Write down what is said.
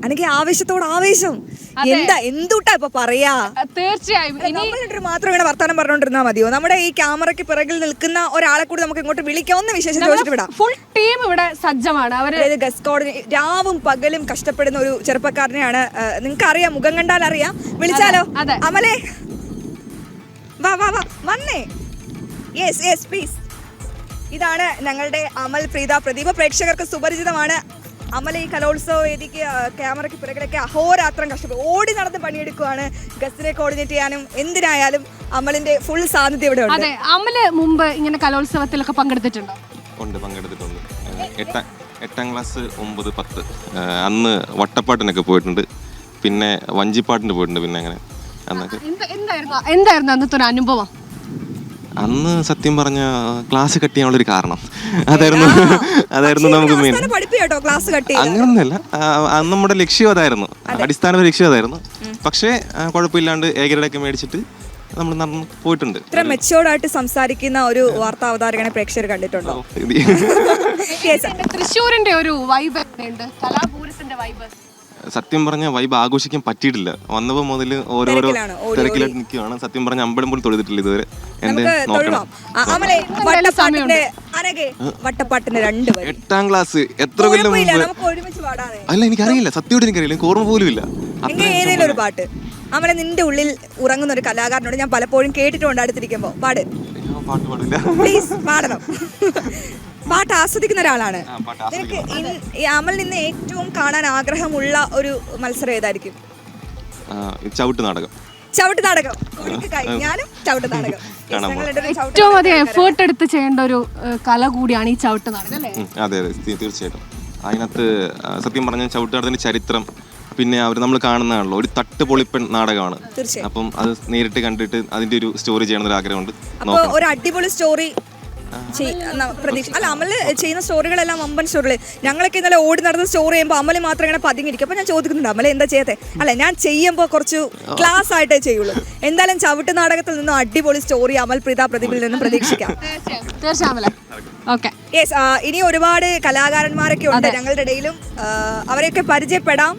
അല്ലെങ്കിൽ ആവേശത്തോട് ആവേശം എന്തുട്ടാ ഇപ്പൊ പറയാ. തീർച്ചയായും മാത്രം ഇങ്ങനെ വർത്താനം പറഞ്ഞോണ്ടിരുന്നാ മതിയോ? നമ്മുടെ ഈ ക്യാമറയ്ക്ക് പിറകിൽ നിൽക്കുന്ന ഒരാളെ കൂടി നമുക്ക് ഇങ്ങോട്ട് വിളിക്കാം, ഒന്ന് വിശേഷം ചോദിച്ചിട്ട് വിടാം. ഫുൾ ടീം ഇവിടെ സജ്ജമാണ്. അവര് ഗസ്റ്റ് കോർഡിനേറ്റ് രാവും പകലും കഷ്ടപ്പെടുന്ന ഒരു ചെറുപ്പക്കാരനെയാണ്. നിങ്ങൾക്ക് അറിയാം, മുഖം കണ്ടാൽ അറിയാം. വിളിച്ചാലോ? അമലേ വാ വാ വാ വന്നേ. Yes yes please. ഇതാണ് ഞങ്ങളുടെ അമൽ, പ്രീത, പ്രദീപ്. പ്രേക്ഷകർക്ക് സുപരിചിതമാണ്. അമൽ ഈ കലോത്സവ വേദിക്ക് ക്യാമറയ്ക്ക് പിറകിലൊക്കെ അഹോരാത്രം കഷ്ടപ്പെടും, ഓടി നടന്ന് പണിയെടുക്കുകയാണ്. ഗസ്റ്റിനെ കോർഡിനേറ്റ് ചെയ്യാനും എന്തിനായാലും അമലിന്റെ ഫുൾ സാന്നിധ്യം ഇവിടെ ഉണ്ട്. അമല് മുമ്പ് ഇങ്ങനെ കലോത്സവത്തിലൊക്കെ പങ്കെടുത്തിട്ടുണ്ടോ? ഉണ്ട്, പങ്കെടുത്തിട്ടുണ്ട്. 8ാം ക്ലാസ് 9, 10 അന്ന് വട്ടപ്പാട്ടിനൊക്കെ പോയിട്ടുണ്ട്, പിന്നെ വഞ്ചിപ്പാട്ടിന് പോയിട്ടുണ്ട്. പിന്നെ അങ്ങനെ എന്തായിരുന്നു അന്നത്തെ ഒരു അനുഭവം? അന്ന് സത്യം പറഞ്ഞ ക്ലാസ് കട്ട് ചെയ്യാനുള്ളൊരു കാരണം അതായിരുന്നു നമുക്ക് മെയിൻ. അങ്ങനൊന്നുമല്ല, അന്ന് നമ്മുടെ ലക്ഷ്യം അതായിരുന്നു, അടിസ്ഥാന ലക്ഷ്യം അതായിരുന്നു. പക്ഷേ കുഴപ്പമില്ലാണ്ട് ഏകരടൊക്കെ മേടിച്ചിട്ട് നമ്മൾ നടന്ന് പോയിട്ടുണ്ട്. ഇത്ര മെച്ചോർഡ് ആയിട്ട് സംസാരിക്കുന്ന ഒരു വാർത്താ അവതാരകനെ പ്രേക്ഷകർ കണ്ടിട്ടുണ്ടോ? തൃശ്ശൂരിന്റെ ഒരു വൈബ് ഉണ്ട്, കലാപൂരത്തിന്റെ വൈബ്. സത്യം പറഞ്ഞ വൈബ് ആഘോഷിക്കാൻ പറ്റിയിട്ടില്ല. വന്നപ്പോ മുതൽ ഓരോരോ തിരക്കിലായിട്ട് നിൽക്കുകയാണ്. സത്യം പറഞ്ഞ അമ്പലം പോലും തൊഴുതിട്ടില്ല ഇതുവരെ. എന്റെ വട്ടപ്പാട്ടിന് 8ാം ക്ലാസ് എത്ര കൊല്ലം അല്ല, എനിക്കറിയില്ല, സത്യമായിട്ട് എനിക്കറിയില്ല, എനിക്ക് ഓർമ്മ പോലും ഇല്ല. ഏതെങ്കിലും ഒരു പാട്ട് അമലെ നിന്റെ ഉള്ളിൽ ഉറങ്ങുന്ന ഒരു കലാകാരനോട് ഞാൻ പലപ്പോഴും കേട്ടിട്ടുണ്ട് അടുത്തിരിക്കുമ്പോ. പാട് പ്ലീസ്, പാടണം. പാട്ട് ആസ്വദിക്കുന്ന ഒരാളാണ്. അമൽ നിന്ന് ഏറ്റവും കാണാൻ ആഗ്രഹമുള്ള ഒരു മത്സരം ഏതായിരിക്കും? ചവിട്ട് നാടകം. ചവിട്ട് നാടകം ഞാനും ചവിട്ട് നാടകം ഏറ്റവും അധികം എഫേർട്ട് എടുത്ത് ചെയ്യേണ്ട ഒരു കല കൂടിയാണ് ഈ ചവിട്ട് നാടകം അല്ലേ? അതെ അതെ, തീർച്ചയായിട്ടും. അതിനകത്ത് സത്യം പറഞ്ഞ ചവിട്ട് നാടകത്തിന്റെ ചരിത്രം പിന്നെ അവർ നമ്മൾ കാണുന്നതാണല്ലോ, ഒരു തട്ട് പൊളിപ്പൻ നാടകമാണ്. അപ്പം അത് നേരിട്ട് കണ്ടിട്ട് അതിന്റെ ഒരു സ്റ്റോറി ചെയ്യണമെന്നൊരു ആഗ്രഹമുണ്ട്. ഒരു അടിപൊളി സ്റ്റോറി പ്രതീക്ഷ അല്ല, അമല് ചെയ്യുന്ന സ്റ്റോറികളെല്ലാം വമ്പൻ സ്റ്റോറികൾ. ഞങ്ങളൊക്കെ ഇന്നലെ ഓടി നടന്ന സ്റ്റോറി ചെയ്യുമ്പോൾ അമല് മാത്രം ഇങ്ങനെ പതുങ്ങിയിരിക്കും. അപ്പോൾ ഞാൻ ചോദിക്കുന്നുണ്ട്, അമല എന്താ ചെയ്യാത്തെ? അല്ല, ഞാൻ ചെയ്യുമ്പോൾ കുറച്ച് ക്ലാസ് ആയിട്ടേ ചെയ്യുള്ളൂ. എന്തായാലും ചവിട്ട് നാടകത്തിൽ നിന്നും അടിപൊളി സ്റ്റോറി അമൽ, പ്രീത, പ്രദീപിൽ നിന്നും പ്രതീക്ഷിക്കാം. Okay, yes. ഇനി ഒരുപാട് കലാകാരന്മാരൊക്കെ ഉണ്ട് ഞങ്ങളുടെ ഇടയിലും, അവരെയൊക്കെ പരിചയപ്പെടാം.